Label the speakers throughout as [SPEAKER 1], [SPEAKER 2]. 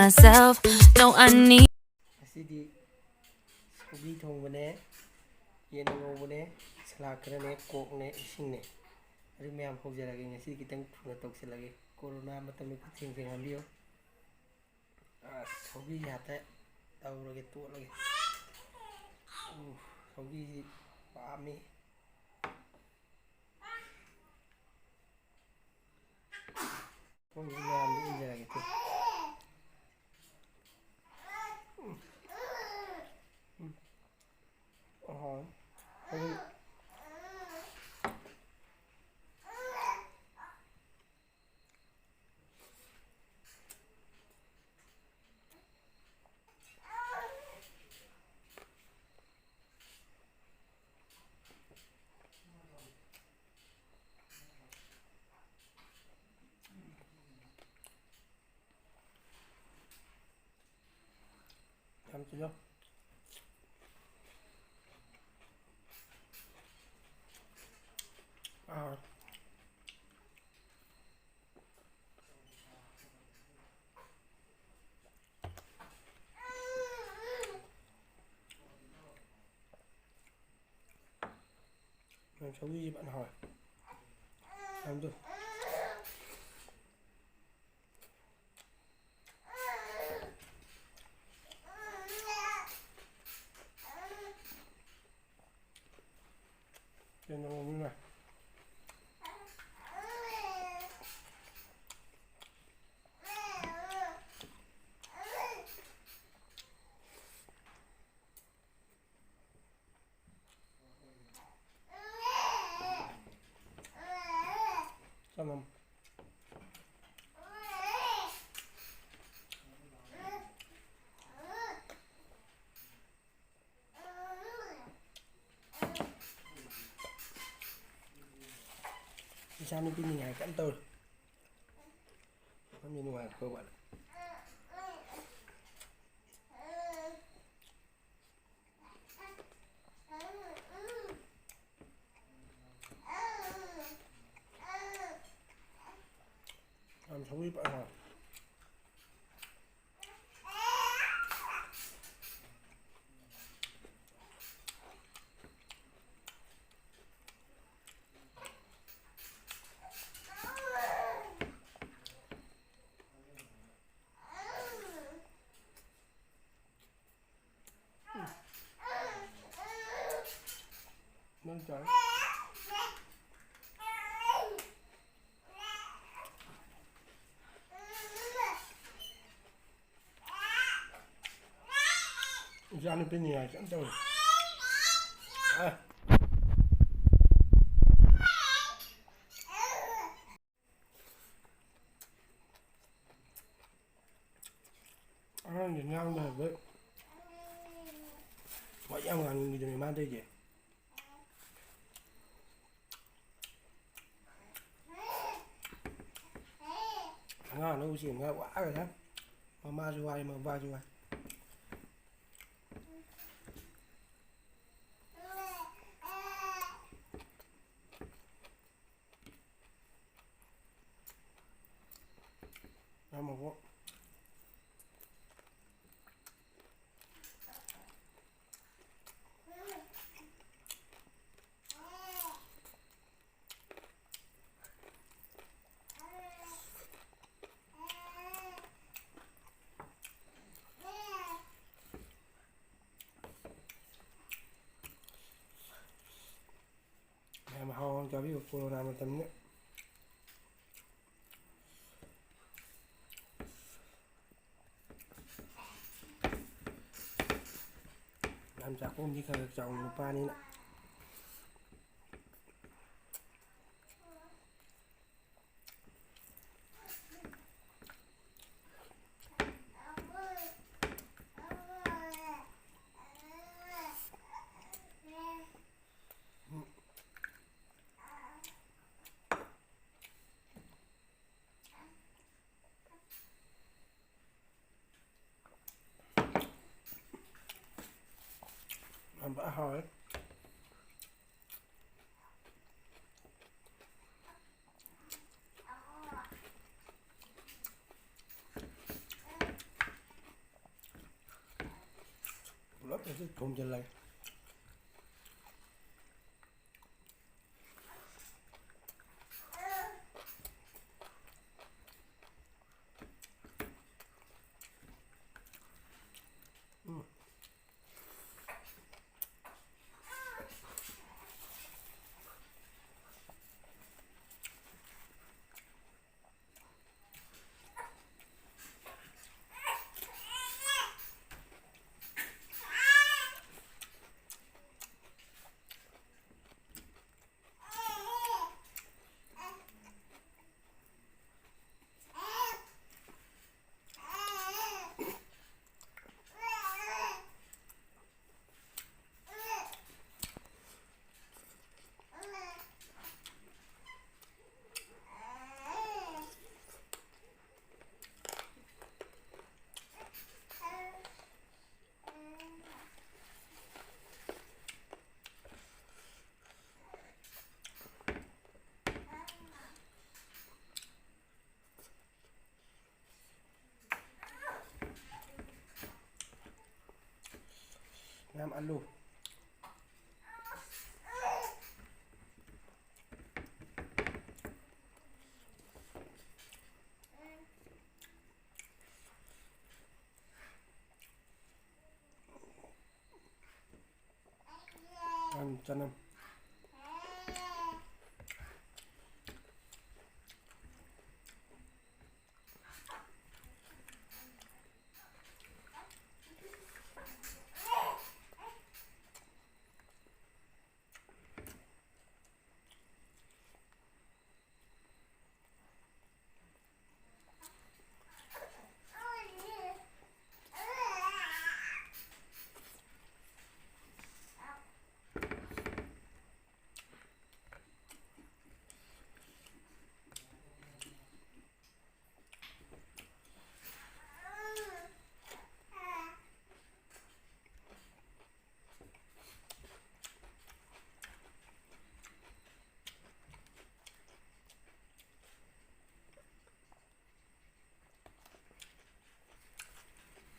[SPEAKER 1] myself. No, I need.
[SPEAKER 2] ꯑꯁꯤꯗꯤ ꯁꯧꯒ꯭ꯔꯤ ꯊꯣꯡꯕꯅꯦ, ꯌꯦꯟ ꯉꯧꯕꯅꯦ, ꯁꯂꯥꯗ ꯈꯔꯅꯦ, ꯀꯣꯛꯅꯦ, ꯏꯁꯤꯡꯅꯦ, ꯑꯗꯨ ꯃꯌꯥꯝ ꯍꯧꯖꯔꯒꯦ. ꯉꯁꯤꯗꯤ ꯈꯤꯇꯪ ꯊꯨꯅ ꯇꯧꯁꯤꯜꯂꯒꯦ. ꯀꯣꯔꯣꯅꯥ ꯃꯇꯝꯗ ꯈꯨꯠ ꯁꯦꯡꯍꯟꯕꯤꯌꯨ. ꯁꯧꯒ꯭ꯔꯤ ꯉꯥꯛꯇ ꯇꯧꯔꯒꯦ, ꯇꯣꯠꯂꯒꯦ. ꯁꯧꯒ꯭ꯔꯤꯁꯤ ꯄꯥꯝꯃꯤ. ꯃꯌꯥꯝꯗ ꯏꯟꯖꯔꯒꯦ. ꯊꯝꯁꯤꯂꯣ. ꯁꯧꯒ꯭ꯔꯤꯁꯤ ꯐꯖꯅ ꯍꯥꯎꯋꯦ. ꯑꯗꯨ ꯀꯩꯅꯣꯅꯤꯅ ꯆꯅꯝ. ꯏꯆꯥ ꯅꯨꯄꯤ ꯅꯤꯡꯉꯥꯏ ꯀꯟꯅ ꯇꯧꯔꯤ. ꯃꯤ ꯅꯨꯡꯉꯥꯏꯔꯛꯄ ꯋꯥꯠꯂꯦ. ꯁꯧꯒ꯭ꯔꯤ ꯐꯖꯅ ꯍꯥꯎꯋꯦ. ꯅꯪ ꯆꯥꯔꯦ. ꯏꯆꯥ ꯅꯨꯄꯤ ꯅꯤꯡꯉꯥꯏ ꯀꯟꯅ ꯇꯧꯔꯤ. ꯑꯉꯥꯡꯁꯦ ꯉꯥꯡꯕ ꯍꯩꯕ ꯋꯥ ꯌꯥꯝ ꯉꯥꯡꯅꯤꯡꯕꯤꯗꯨꯅꯦ ꯃꯥ ꯇꯧꯔꯤꯁꯦ. ꯑꯉꯥꯡ ꯑꯅꯧꯕ ꯆꯦꯟꯕ ꯋꯥꯒ꯭ꯔꯖꯥꯠꯅꯤ. ꯃꯃꯥꯁꯨ ꯋꯥꯏ, ꯃꯄꯥꯁꯨ ꯋꯥꯏ. ꯑꯃꯕꯨ ꯌꯥꯝ ꯍꯥꯎꯅ ꯆꯥꯕꯤꯌꯨ. ꯀꯣꯔꯣꯅꯥ ꯃꯇꯝꯅꯤꯅ. ꯌꯥꯝ ꯆꯥꯛꯈꯨꯝꯗꯤ ꯈꯔ ꯈꯔ ꯆꯥꯎ, ꯅꯨꯄꯥꯅꯤꯅ. ꯌꯥꯝ ꯐꯖꯅ ꯍꯥꯎꯋꯦ. ꯑꯗꯨ ꯊꯣꯡꯖꯤꯜꯂꯒꯦ ꯃꯌꯥꯝ ꯑꯂꯨ ꯆꯅꯝ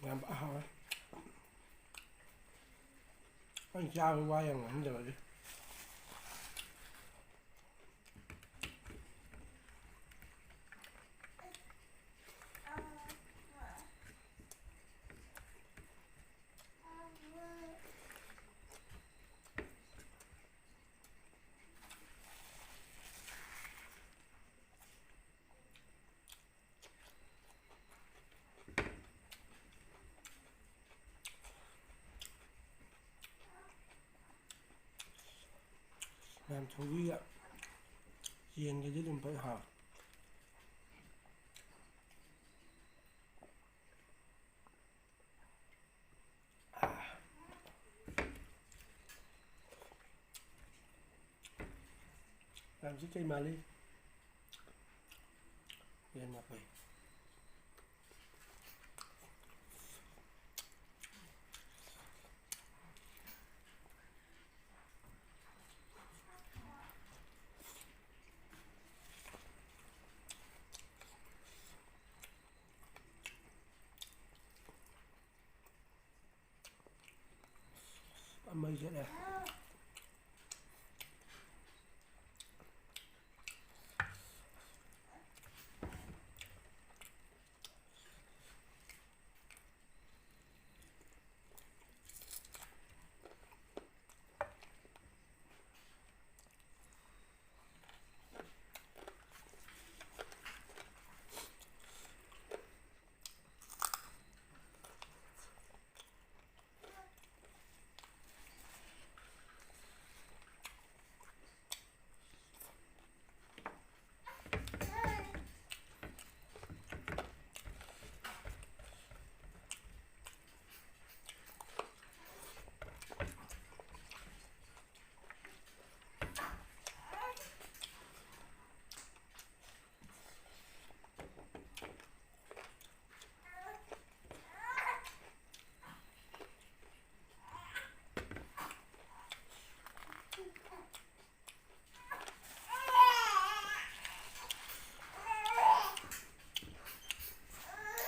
[SPEAKER 2] ꯌꯥꯝ ꯍꯥꯎꯋꯦ ꯑꯩ ꯆꯥꯕ ꯋꯥ ꯌꯥꯝ ꯉꯥꯡꯗꯕꯒꯤ ꯃꯌꯥꯝ ꯁꯧꯒ꯭ꯔꯤꯒ ꯌꯦꯟꯒꯗꯤ ꯑꯗꯨꯝ ꯐꯖꯅ ꯍꯥꯎꯋꯦ ꯃꯌꯥꯝꯁꯤ ꯀꯩ ꯃꯥꯜꯂꯤ ꯌꯦꯟ ꯃꯐꯩ ꯑꯃꯩ ꯆꯠꯂꯦ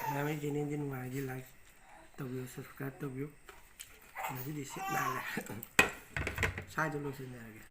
[SPEAKER 2] ꯃꯌꯥꯝ ꯑꯩ ꯆꯦꯅꯦꯜꯁꯦ ꯅꯨꯡꯉꯥꯏꯔꯗꯤ ꯂꯥꯏꯛ ꯇꯧꯕꯤꯌꯨ ꯁꯕꯁꯀ꯭ꯔꯥꯏꯕ ꯇꯧꯕꯤꯌꯨ ꯉꯁꯤꯗꯤ ꯁꯤꯠ ꯅꯥꯜꯂꯦ ꯁ꯭ꯋꯥꯏꯗ ꯂꯣꯏꯁꯤꯟꯖꯔꯒꯦ